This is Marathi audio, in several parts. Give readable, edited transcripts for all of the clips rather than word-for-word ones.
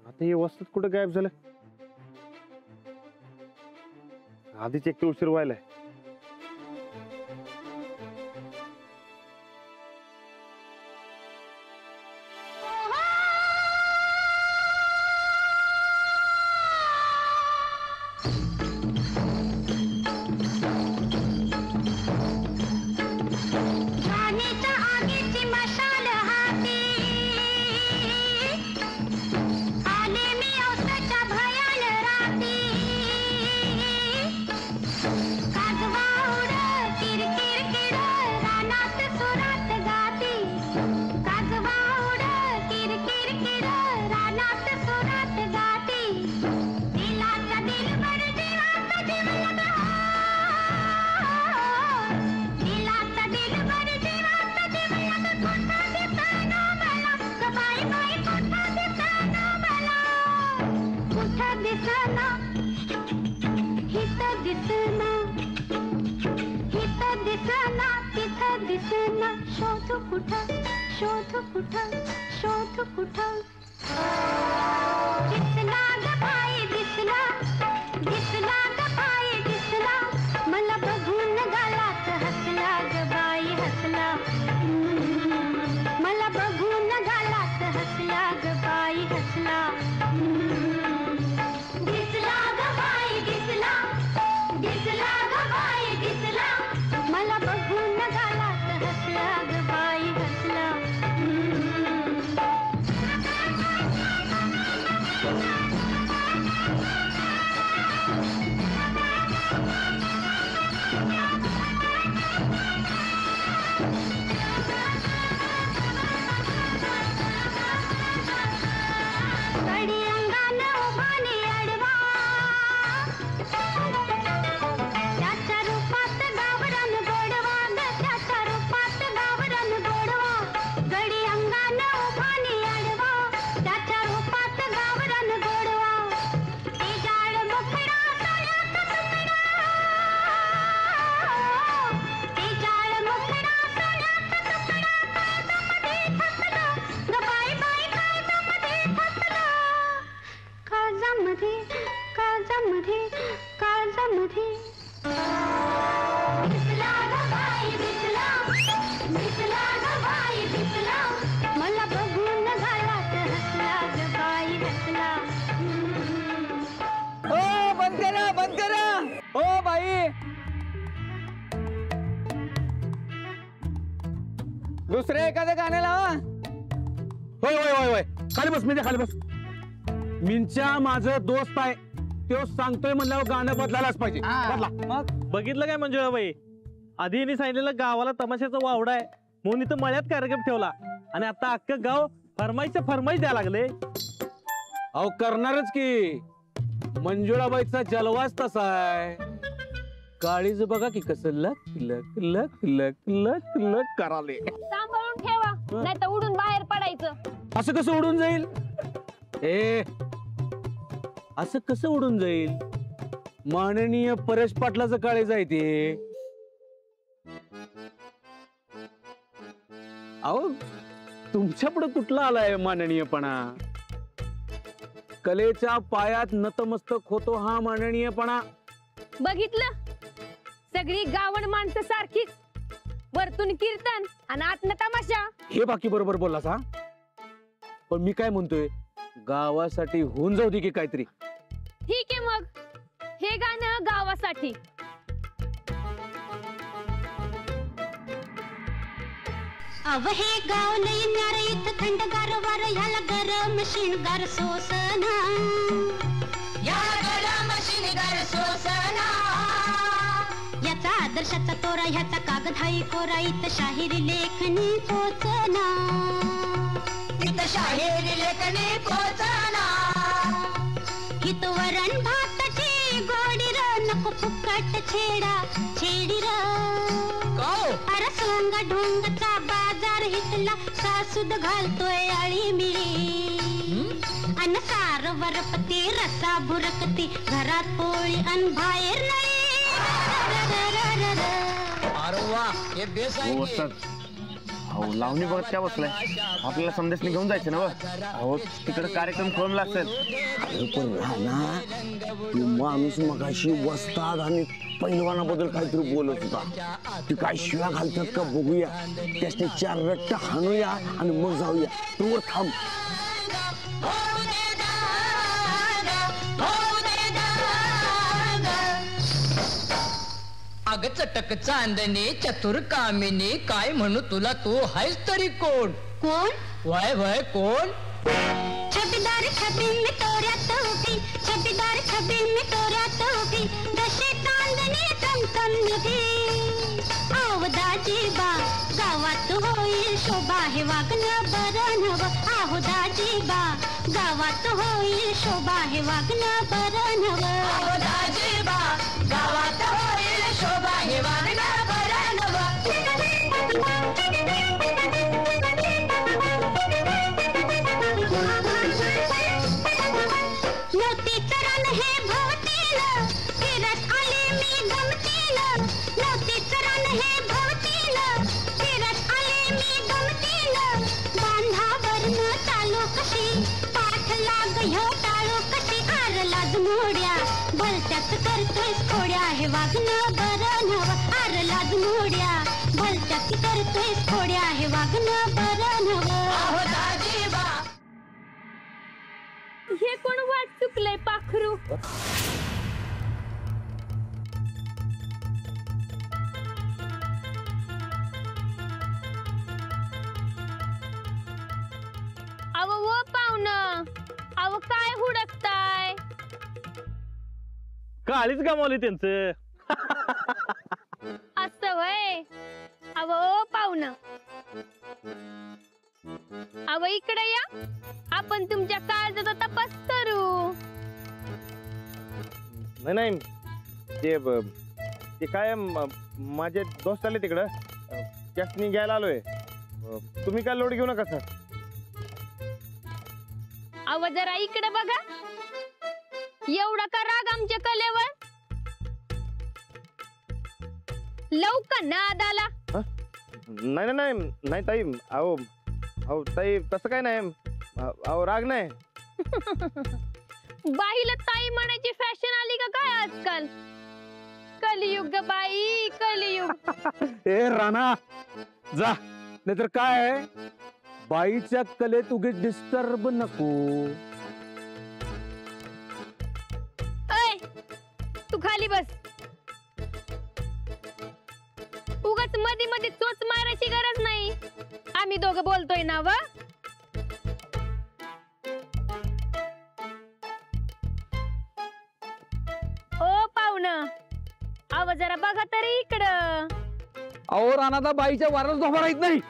आता हे वस्तात कुठं गायब झालं? आधीच एक उशीर व्हायलाय. दुसरे एखादं गाणं लावा. होय होय होय होय, खाली बस म्हणजे खाली बस. मिंच्या माझं दोस्त आहे, तो सांगतोय म्हणल्यावर गाणं बदलायलाच पाहिजे. बदला. मग बघितलं काय मंजुळाबाई, आधी सांगितलेलं गावाला तमाशाचा वावडा आहे म्हणून इथं मळ्यात कार्यक्रम ठेवला आणि आता अख्खं गाव फरमाईश द्यायला लागले. अहो करणारच की, मंजुळाबाईचा जलवाच तसा आहे. काळीज बघा की कसं लक लक लक लक लक लक कराले. सांभाळून ठेवा, नाही तर उडून बाहेर पडायचं. असं कसं उडून जाईल? असं कसं उडून जाईल? माननीय परेश पाटलाचं काळीज आहे ते. अहो तुमच्या पुढे कुठला आलाय माननीयपणा? कलेच्या पायात नतमस्तक होतो हा माननीयपणा. बघितलं, सगळी गावण माणसं सारखीच, वरतून कीर्तन आणि आतनं तमाशा. हे बाकी बरोबर बोललास हा, पण मी काय म्हणतोय, गावासाठी होऊन जाऊ दे की काहीतरी. ठीक आहे, मग हे गाणं गावासाठी. अव हे गाव लई न्यार, इथं थंडगार वार, ह्याला गरम शिणगार सोसना, ह्याला गरम शिणगार सोसना. याचा आदर्शाचा तोरा, ह्याचा कागद हाई कोरा, इथं शाहिरी लेखणी पोचना, इथं शाहिरी लेखणी पोचना. हित वरण भाताची गोडी र, नको फुकट छेडा छेडी र. अरे सोंगा ढोंगचा बाजार हितला, सासूद घालतोय आळी मिळी, अन सार वरपती रसा भुरकती, घरात पोळी अन बाहेर नाही. अरे वा, हे बेस आहे. अहो लावणी बघत काय बसलाय, आपल्याला संदेशने घेऊन जायचं ना व. अहो तिकडे कार्यक्रम खोलला असेल. अरे पण राणा तो माणूस मगाशी वस्ताद आणि पैलवानाबद्दल काहीतरी बोलत होता. ते काय शिव्या घालतात का बघूया, त्याने 4 रट्टा हाणूया आणि मग जाऊया. तू वर थांब. अग चटक चांदणे चतुर कामिनी, काय म्हणू तुला तू हायस तरी कोण? कोण? वय वय कोण? छबीदार छबी में तोऱ्यात उभी, छबीदार छबी में तोऱ्यात उभी, जशी चांदणी चमचम निधी. आवदाजी बा गावात होईल शोभा, हे वागणं बरं नव. आवदाजी बा गावात होईल शोभा, हे वागणं बरं नव. आवदाजी बा गावात होईल शोभा, हे वागणं बरं नव. नवतीचं रान हे भोवतीनं, फिरत आले मी गमतीनं. नवतीचं रान हे भोवतीनं, फिरत आले मी गमतीनं. बांधावरनं चालू कशी, पाठ लाग ह्यो टाळू कशी. आर लाज मोड्या भलत्याच करतोयस खोड्या, हे वागणं बरं नव. आर लाज मोड्या भलत्याच करतोयस खोड्या, हे वागणं बरं नव. आवदाजी बा. हे कोण वाट चुकलंय पाखरू? अव वो पाहुणं, अव काय हुडकताय? काळीच गमावली त्यांचं. असं वय. अव ओ पाहुणं, अव इकडे या, आपण तुमच्या काळजाचा तपास करू. नाही नाही ते काय माझे दोस्त आले तिकडं, त्यासनी घ्यायला आलोय. तुम्ही काय लोड घेऊ नका सर. अव जरा इकडे बघा, एवढा का राग आमच्या कलेवर? लवकर नाद आला. नाही नाही नाही ताई. अहो अहो ताई तसं काय नाही. अहो राग नाही. बाईला ताई म्हणायची फॅशन आली का काय आजकाल? कलियुग ग बाई, कलियुग. ए राणा जा, नाहीतर काय बाईच्या कलेत उगीच डिस्टर्ब नको. ऐ तू खाली बस. उगाच मध्ये मध्ये चोच मारायची गरज नाही. आम्ही दोघं बोलतोय ना व. ओ पाहुणं, अव जरा बघा तरी इकडं. अहो राणा बाईच्या वाराला झोपा राहत नाही.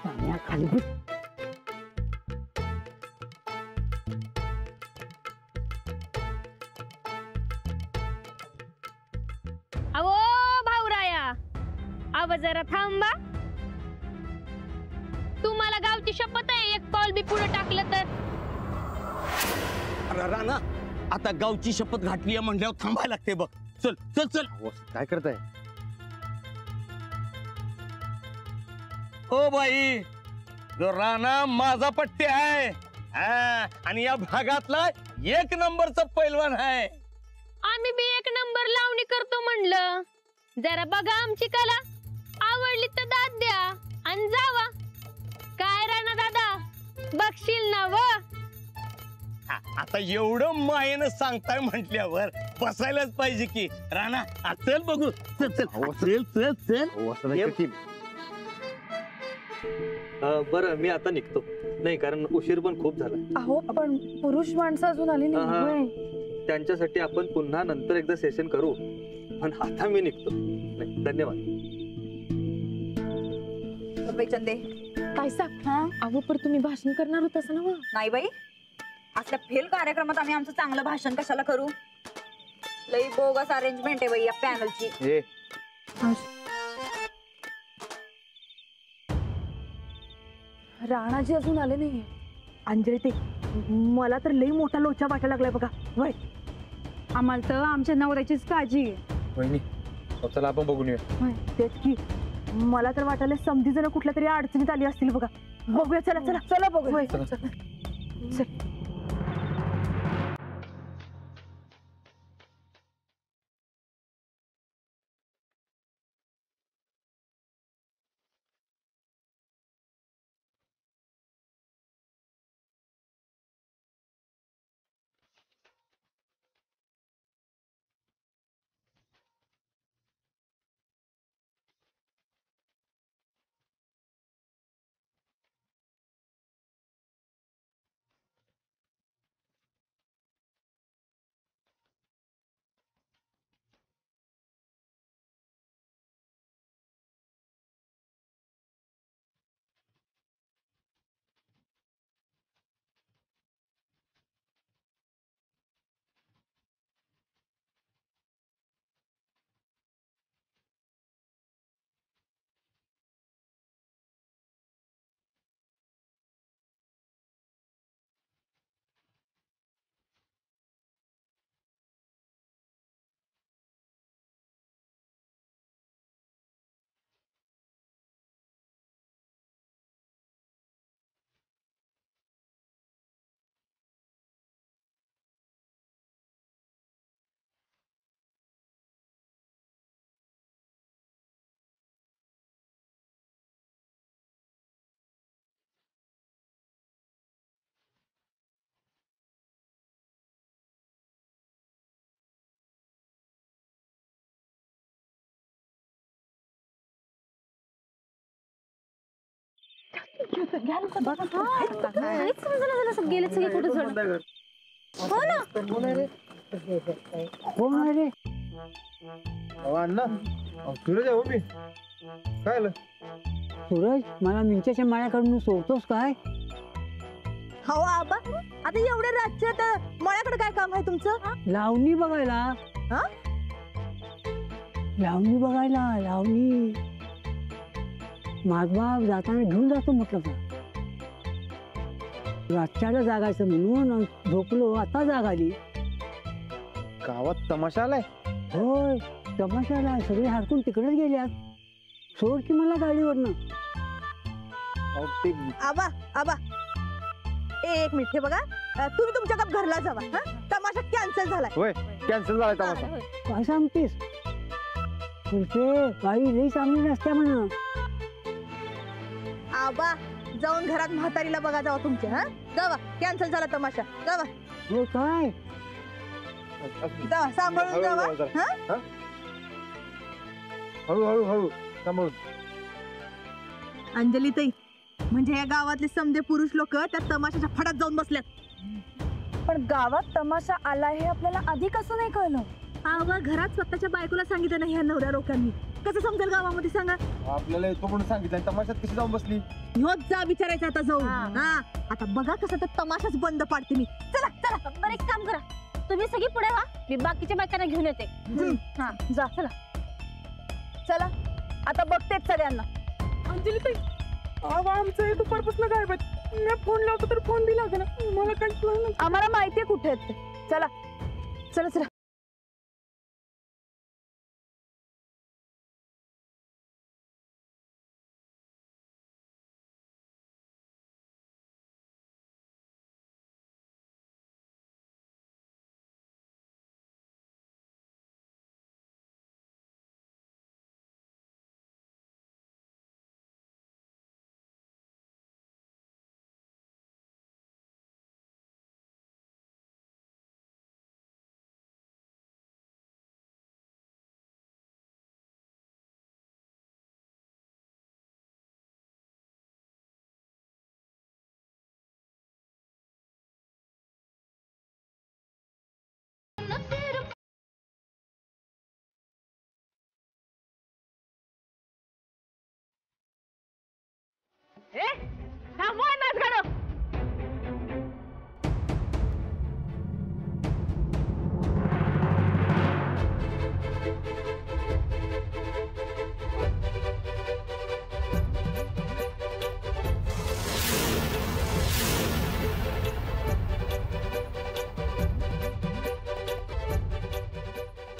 अहो भाऊराया, अव जरा थांबा. तुम्हाला गावची शपथ आहे, एक पाऊल बी पुढे टाकलं तर. अरे राणा आता गावची शपथ घातली आहे म्हणल्यावर थांबायला लागते बघ. चल चल चल. काय करताय? ओ बाई, जो राणा माझा पट्टी आहे. आणि या भागातला 1 नंबरचा पैलवान आहे. आम्ही बी 1 नंबर लावणी करतो म्हणलं. जरा बघा आमची कला, आवडली तर दाद द्या आणि जावा. काय राणा दादा, बघशील ना व. आता एवढं मायेनं सांगताय म्हटल्यावर बसायलाच पाहिजे की. राणा चल बघू. चल चल चल चल चल. बरं मी आता निघतो. नाही कारण उशीर पण खूप झाला. अहो पण पुरुष माणसं अजून आली नाही. त्यांच्यासाठी आपण पुन्हा नंतर एकदा सेशन करू, पण आता मी निघतो. नाही, धन्यवाद. चंदे काय सांग. अहो पण तुम्ही भाषण करणार होता ना? नाही बाई, असल्या फेल कार्यक्रमात आम्ही आमचं चांगलं भाषण कशाला करू? लई बोगस अरेंजमेंट आहे बाई या पॅनलची. राणाजी अजून आले नाही. अंजली ते मला तर लई मोठा लोचा वाटायला लागलाय बघा. वय आम्हाला तर आमच्या नवऱ्याचीच काळजी आहे. वहिनी चला आपण बघून येऊया. तेच की मला तर वाटायला समधी जण कुठल्या तरी अडचणीत आली असतील बघा. बघूया, चला चला चला बघूया. चल. गेले सगळे कुठे कोण आहे रे? अण्णा सूरज आहे हो मी. काय आलं? सूरज, मला मिंच्याच्या माळ्याकडून सोडतोस काय? हो आबा, आता एवढ्या रातच्यात मळ्याकडे काय काम आहे तुमचं? लावणी बघायला. हा? लावणी बघायला, लावणी. माझबाप जाताना घेऊन जातो म्हटलं का. रातच्याला जागायचं म्हणून झोपलो, आता जाग आली. गावात तमाशा आलाय? होय, तमाशाला सगळे हरकून तिकडेच गेल्यात. सोड की मला गाडीवरनं. आबा आबा, एक मिनिट, हे बघा, तुम्ही तुमच्या गप घरला जावा. हा, तमाशा कॅन्सल झालाय. होय, कॅन्सल झालाय तमाशा. काय सांगतेस? बाई लई चांगली नसत्या म्हणा. आबा, जाऊन घरात म्हातारीला बघा जावा तुमच्या. हा, जावा, कॅन्सल झाला तमाशा. जावा. हो काय? जावा, सांभाळून जावा. हा, हळू हळू सांभाळून. अंजली ताई, म्हणजे या गावातले समजे पुरुष लोक त्या तमाशाच्या फडात जाऊन बसल्यात. पण गावात तमाशा आला हे आपल्याला आधी कसं नाही कळलं? आवा, घरात स्वतःच्या बायकोला सांगितलं नाही ह्या नवऱ्या लोकांनी, कसं समजेल गावामध्ये सांगा? आपल्याला येतो म्हणून सांगितलं, तमाशात कशी जाऊन बसली? ह्योच जा विचारायचं आता जाऊ. हा, आता बघा कसं तर तमाशाच बंद पाडते मी. चला चला. बरं, एक काम करा, तुम्ही सगळी पुढे व्हा, मी बाकीच्या बायकांना घेऊन येते. हा, जा. चला चला, आता बघतेच सगळ्यांना. अंजली ताई, आमचं हे दुपारपासून काय मी फोन लावतो तर फोन बी लागेल. मला काही आम्हाला माहितीये कुठे आहेत ते. चला चला चला.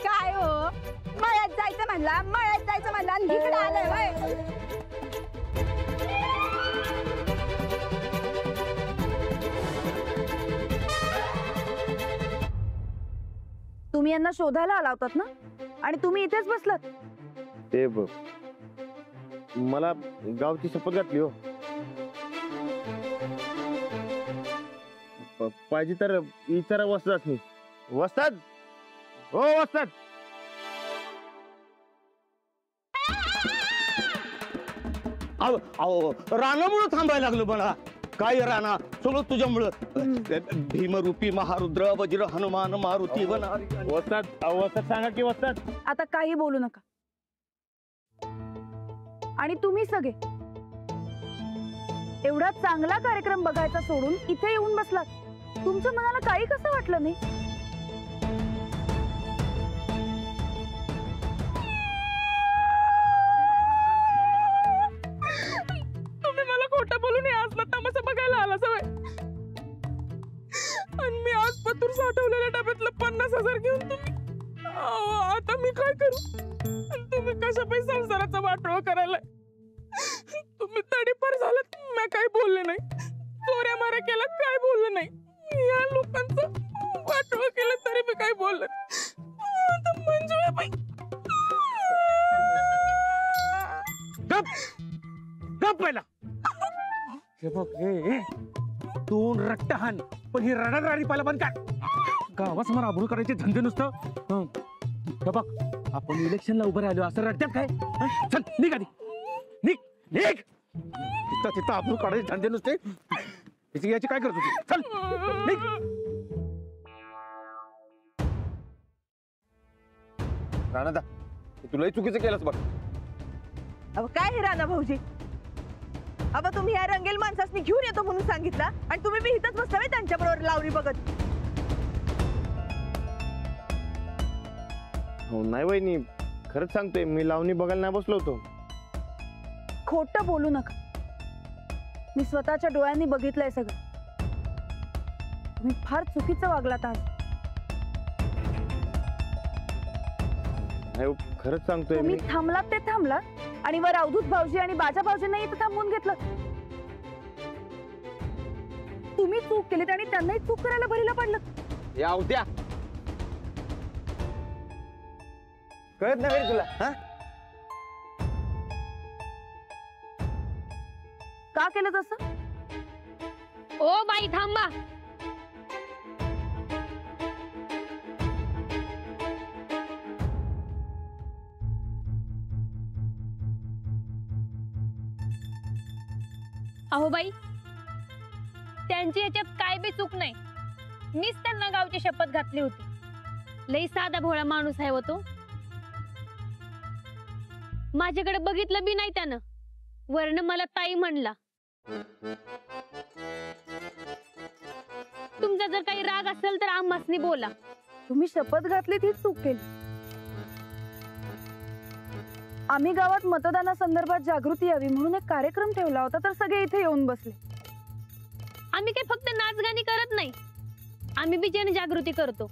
काय हो, मळ्यात जायचं म्हणला आणि इकडे आलंय. तुम्ही यांना शोधायला आला होतात ना आणि तुम्ही इथेच बसलात. ते मला गावची शपथ घातली हो. पाहिजे तर विचारा वस्तात मी. वस्तात हो वस्तात. रानामुळे थांबायला लागलो मला. काय राणा सगळं तुझ्यामुळं. भीमरूपी महारुद्र वज्र हनुमान मारुती वस्तात वस्तात सांगा की वस्तात. आता काही बोलू नका. आणि तुम्ही सगळे एवढा चांगला कार्यक्रम बघायचा सोडून इथे येऊन बसलात. तुमच्या मनाला काही कसं वाटलं नाही? तुम्ही मला खोटं बोलून हे असला तमाशा बघायला आला सवय. आणि मी आज पतूर साठवलेल्या डब्यातलं 50,000 घेऊन तुम्ही आता मी काय करू? आणि तुम्ही कशा पैसे संसाराचा वाटोळा करायला? तुम्ही तडीपार झालात. मी काही बोलले नाही. चोऱ्या माऱ्या केला काय बोलले नाही. या लोकांचं वाटोळा केलं तरी मी काही बोलले नाही. आता मंजुळाबाई गप पहिला. हे बघ हे दोन रट्टा हान पण ही रडारडी पहिला बंद कर. गावासमोर आबरू करायचे धंदे नुसतं. हे बघ आपण इलेक्शनला उभं राहिलो असं रडत्यात काय? चल निघ आधी. निघ निघ. तिथं आबरू काढायचे धंदे नुसते. याची काय करत होती? चल निघ. राणादा तुलाही चुकीचं केलंस बघ. अहो काय हे राणा भाऊजी? अबा तुम्ही या रंगेल माणसासनी घेऊन येतो म्हणून सांगितलं आणि तुम्ही बी इथंच बसतावे त्यांच्या बरोबर लावणी बघत. हो नाही वहिनी खरंच सांगतोय मी लावणी बघायला नाही बसलो होतो. खोटं बोलू नका. मी स्वतःच्या डोळ्यांनी बघितलंय सगळं. तुम्ही फार चुकीचं वागलात आज. नाही खरंच सांगतोय तुम्ही मी. थांबलात ते थांबलात आणि वर अवधूत भाऊजी आणि बाजा भाऊजींना इथं थांबवून घेतलं. तुम्ही चूक केलीत आणि त्यांनाही चूक करायला भरीला पडलं. या उद्या कळत नाही तुला. हा का केलं तसं? ओ बाई थांबा. अहो बाई त्यांची याच्यात काय बी चूक नाही. मीच त्यांना गावची शपथ घातली होती. लई साधा भोळा माणूस आहे हो तो. माझ्याकडे बघितलं बी नाही त्यानं. वर्ण मला ताई म्हणला. तुमचा जर काही राग असेल तर आम्हासनी बोला. तुम्ही शपथ घातली तीच चूक केली. आम्ही गावात मतदानासंदर्भात जागृती यावी म्हणून एक कार्यक्रम ठेवला होता तर सगळे इथे येऊन बसले. आम्ही काही फक्त नाचगाणी करत नाही. आम्ही बी जनजागृती करतो.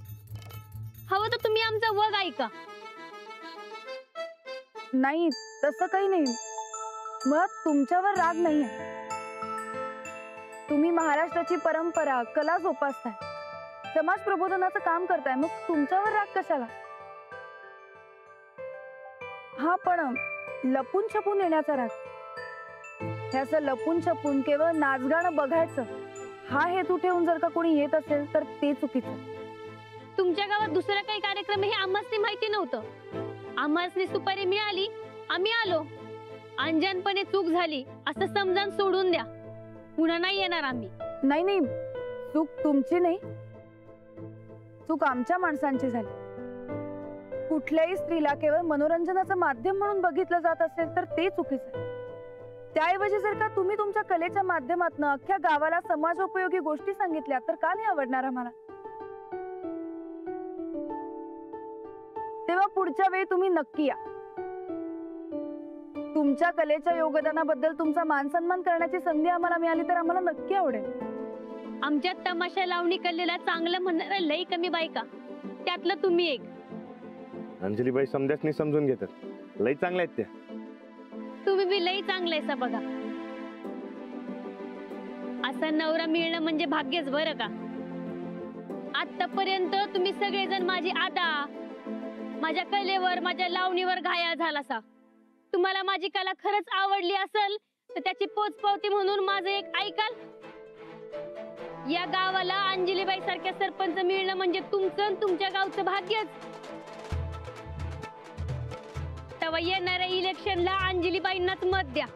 हवं तर तुम्ही आमचा वग ऐका. नाही तसं काही नाही. मुळात तुमच्यावर राग नाहीये. तुम्ही महाराष्ट्राची परंपरा कला जोपासताय. समाज प्रबोधनाचं काम करताय. मग तुमच्यावर राग कशाला? हा पण लपून छपून येण्याचा राग. हे असं लपून छपून केवळ नाचगाणं बघायचं हा हेतू ठेवून जर का कोणी येत असेल तर ते चुकीचं. तुमच्या गावात दुसरा काही कार्यक्रम हे आम्हासनी माहिती नव्हतं. आम्हासनी सुपारी मिळाली आम्ही आलो. अंजानपणे चूक झाली असं समजान सोडून द्या. पुन्हा नाही येणार आम्ही. नाही नाही चूक तुमची नाही. चूक आमच्या माणसांची झाली. कुठल्याही स्त्रीला केवळ मनोरंजनाचं माध्यम म्हणून बघितलं जात असेल तर ते चुकीचं. त्याऐवजी जर का तुम्ही तुमच्या कलेच्या माध्यमातून अख्ख्या गावाला समाजोपयोगी गोष्टी सांगितल्या तर का नाही आवडणार आम्हाला? तेव्हा पुढच्या वेळी तुम्ही नक्की या. तुमच्या कलेच्या योगदानाबद्दल तुमचा मान सन्मान करण्याची संधी आम्हाला मिळाली तर आम्हाला नक्की आवडेल. आमच्यात तमाशा लावणी कलेला चांगलं म्हणणाऱ्या लई कमी बायका त्यातलं तुम्ही एक. अंजलीबाई समजासनी समजून घेतात. लई चांगल्या आहेत त्या. तुम्ही बी लई चांगलायसा बघा. असा नवरा मिळणं म्हणजे भाग्यच बरं का. आतापर्यंत तुम्ही सगळेजण माझी आदा, माझ्या कलेवर, माझ्या लावणीवर घाया झालासा. तुम्हाला माझी कला खरंच आवडली असेल तर त्याची पोचपावती म्हणून माझं एक ऐकाल. या गावाला अंजलीबाई सारख्या सरपंच मिळणं म्हणजे तुमचं आणि तुमच्या गावचं भाग्यच. तेव्हा येणाऱ्या इलेक्शनला अंजलीबाईंनाच मत द्या.